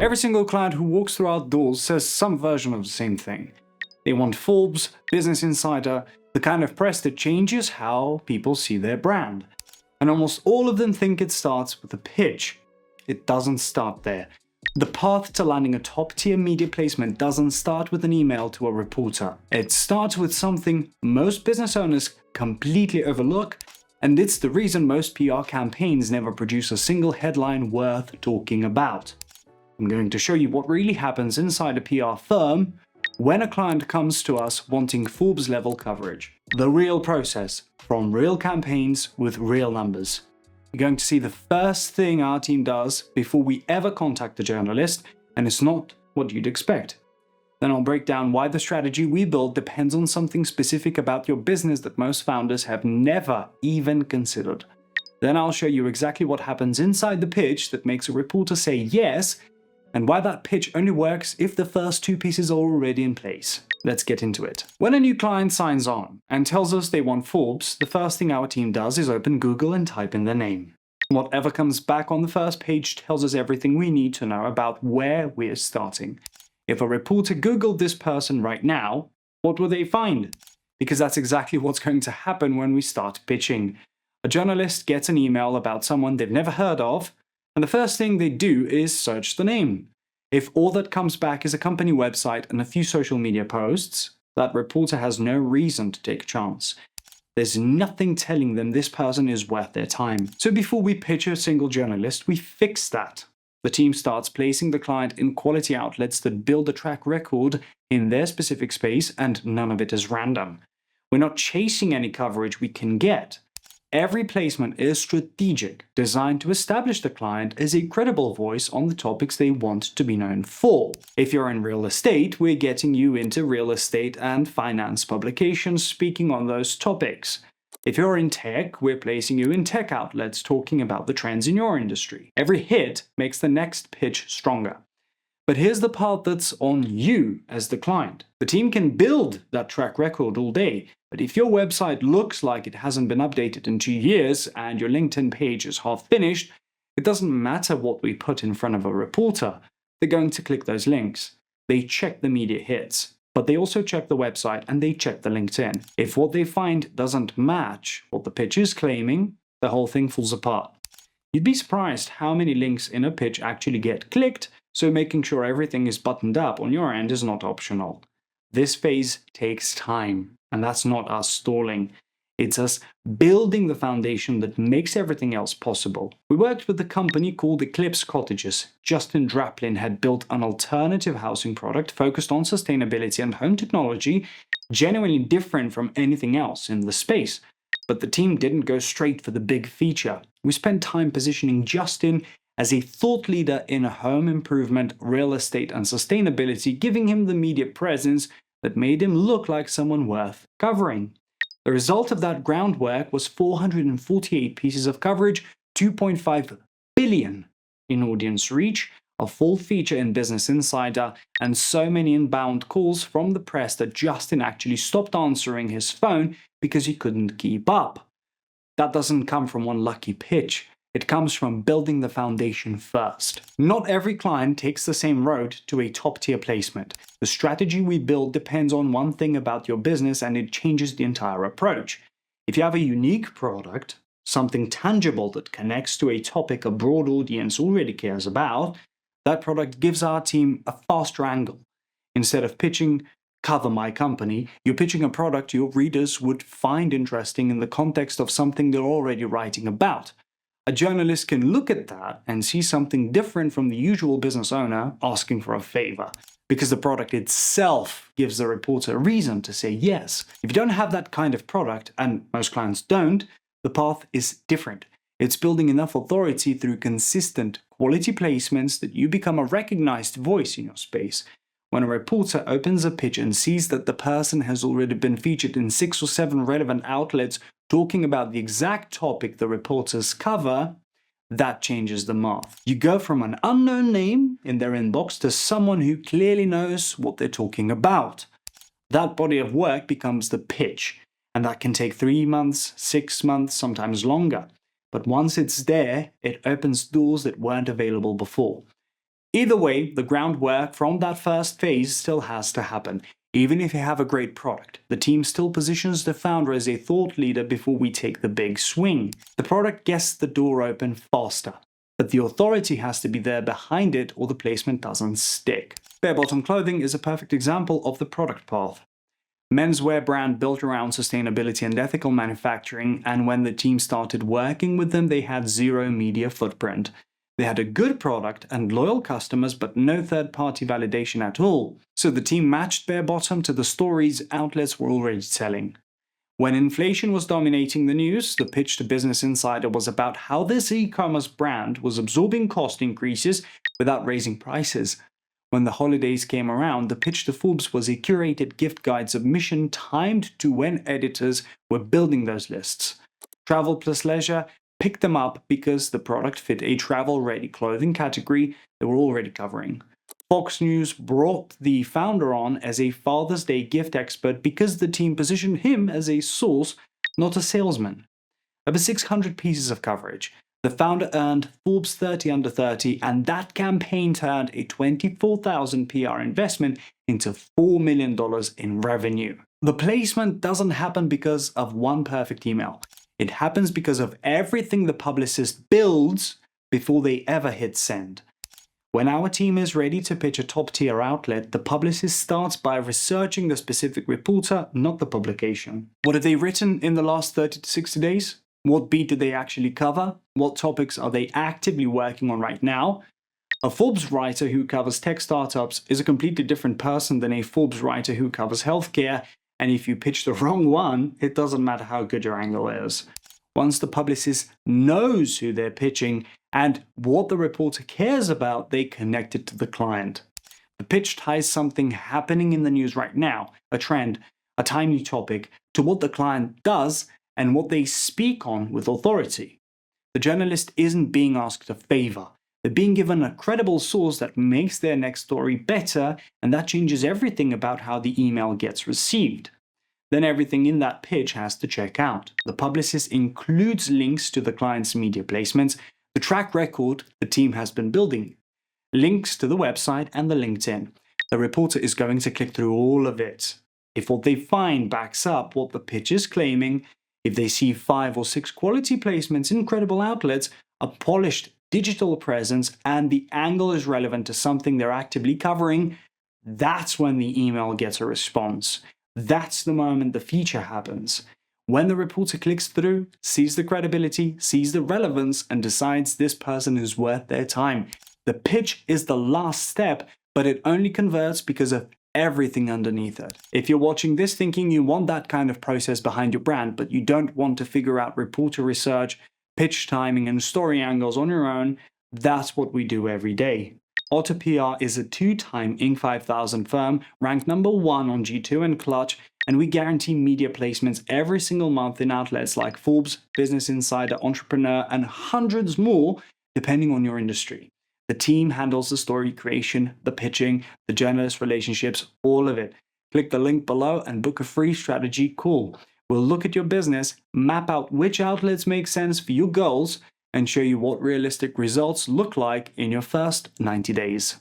Every single client who walks through our doors says some version of the same thing. They want Forbes, Business Insider, the kind of press that changes how people see their brand. And almost all of them think it starts with a pitch. It doesn't start there. The path to landing a top-tier media placement doesn't start with an email to a reporter. It starts with something most business owners completely overlook, and it's the reason most PR campaigns never produce a single headline worth talking about. I'm going to show you what really happens inside a PR firm when a client comes to us wanting Forbes-level coverage. The real process, from real campaigns with real numbers. You're going to see the first thing our team does before we ever contact the journalist, and it's not what you'd expect. Then I'll break down why the strategy we build depends on something specific about your business that most founders have never even considered. Then I'll show you exactly what happens inside the pitch that makes a reporter say yes, and why that pitch only works if the first two pieces are already in place. Let's get into it. When a new client signs on and tells us they want Forbes, the first thing our team does is open Google and type in their name. Whatever comes back on the first page tells us everything we need to know about where we're starting. If a reporter Googled this person right now, what will they find? Because that's exactly what's going to happen when we start pitching. A journalist gets an email about someone they've never heard of, and the first thing they do is search the name. If all that comes back is a company website and a few social media posts, that reporter has no reason to take a chance. There's nothing telling them this person is worth their time. So before we pitch a single journalist, we fix that. The team starts placing the client in quality outlets that build a track record in their specific space, and none of it is random. We're not chasing any coverage we can get. Every placement is strategic, designed to establish the client as a credible voice on the topics they want to be known for. If you're in real estate, we're getting you into real estate and finance publications speaking on those topics. If you're in tech, we're placing you in tech outlets talking about the trends in your industry. Every hit makes the next pitch stronger. But here's the part that's on you as the client. The team can build that track record all day, but if your website looks like it hasn't been updated in 2 years and your LinkedIn page is half finished, it doesn't matter what we put in front of a reporter. They're going to click those links. They check the media hits, but they also check the website and they check the LinkedIn. If what they find doesn't match what the pitch is claiming, the whole thing falls apart. You'd be surprised how many links in a pitch actually get clicked, so making sure everything is buttoned up on your end is not optional. This phase takes time, and that's not us stalling. It's us building the foundation that makes everything else possible. We worked with a company called Eclipse Cottages. Justin Draplin had built an alternative housing product focused on sustainability and home technology, genuinely different from anything else in the space. But the team didn't go straight for the big feature. We spent time positioning Justin as a thought leader in home improvement, real estate, and sustainability, giving him the media presence that made him look like someone worth covering. The result of that groundwork was 448 pieces of coverage, 2.5 billion in audience reach, a full feature in Business Insider, and so many inbound calls from the press that Justin actually stopped answering his phone because he couldn't keep up. That doesn't come from one lucky pitch. It comes from building the foundation first. Not every client takes the same road to a top-tier placement. The strategy we build depends on one thing about your business, and it changes the entire approach. If you have a unique product, something tangible that connects to a topic a broad audience already cares about, that product gives our team a faster angle. Instead of pitching "cover my company," you're pitching a product your readers would find interesting in the context of something they're already writing about. A journalist can look at that and see something different from the usual business owner asking for a favor, because the product itself gives the reporter a reason to say yes. If you don't have that kind of product, and most clients don't, the path is different. It's building enough authority through consistent quality placements that you become a recognized voice in your space. When a reporter opens a pitch and sees that the person has already been featured in 6 or 7 relevant outlets talking about the exact topic the reporters cover, that changes the math. You go from an unknown name in their inbox to someone who clearly knows what they're talking about. That body of work becomes the pitch, and that can take 3 months, 6 months, sometimes longer. But once it's there, it opens doors that weren't available before. Either way, the groundwork from that first phase still has to happen. Even if you have a great product, the team still positions the founder as a thought leader before we take the big swing. The product gets the door open faster, but the authority has to be there behind it or the placement doesn't stick. Bare Bottom Clothing is a perfect example of the product path. Menswear brand built around sustainability and ethical manufacturing, and when the team started working with them, they had zero media footprint. They had a good product and loyal customers, but no third-party validation at all. So the team matched Bare Bottom to the stories outlets were already telling. When inflation was dominating the news, the pitch to Business Insider was about how this e-commerce brand was absorbing cost increases without raising prices. When the holidays came around, the pitch to Forbes was a curated gift guide submission timed to when editors were building those lists. Travel plus leisure picked them up because the product fit a travel-ready clothing category they were already covering. Fox News brought the founder on as a Father's Day gift expert because the team positioned him as a source, not a salesman. Over 600 pieces of coverage. The founder earned Forbes 30 Under 30, and that campaign turned a $24,000 PR investment into $4 million in revenue. The placement doesn't happen because of one perfect email. It happens because of everything the publicist builds before they ever hit send. When our team is ready to pitch a top-tier outlet, the publicist starts by researching the specific reporter, not the publication. What have they written in the last 30 to 60 days? What beat did they actually cover? What topics are they actively working on right now? A Forbes writer who covers tech startups is a completely different person than a Forbes writer who covers healthcare, and if you pitch the wrong one, it doesn't matter how good your angle is. Once the publicist knows who they're pitching and what the reporter cares about, they connect it to the client. The pitch ties something happening in the news right now, a trend, a timely topic, to what the client does and what they speak on with authority. The journalist isn't being asked a favor. They're being given a credible source that makes their next story better, and that changes everything about how the email gets received. Then everything in that pitch has to check out. The publicist includes links to the client's media placements, the track record the team has been building, links to the website and the LinkedIn. The reporter is going to click through all of it. If what they find backs up what the pitch is claiming, if they see 5 or 6 quality placements in credible outlets, a polished digital presence, and the angle is relevant to something they're actively covering, that's when the email gets a response. That's the moment the feature happens. When the reporter clicks through, sees the credibility, sees the relevance, and decides this person is worth their time. The pitch is the last step, but it only converts because of everything underneath it. If you're watching this thinking you want that kind of process behind your brand, but you don't want to figure out reporter research, pitch timing, and story angles on your own, that's what we do every day. Otter PR is a 2-time Inc. 5000 firm, ranked number 1 on G2 and Clutch, and we guarantee media placements every single month in outlets like Forbes, Business Insider, Entrepreneur, and hundreds more, depending on your industry. The team handles the story creation, the pitching, the journalist relationships, all of it. Click the link below and book a free strategy call. We'll look at your business, map out which outlets make sense for your goals, and show you what realistic results look like in your first 90 days.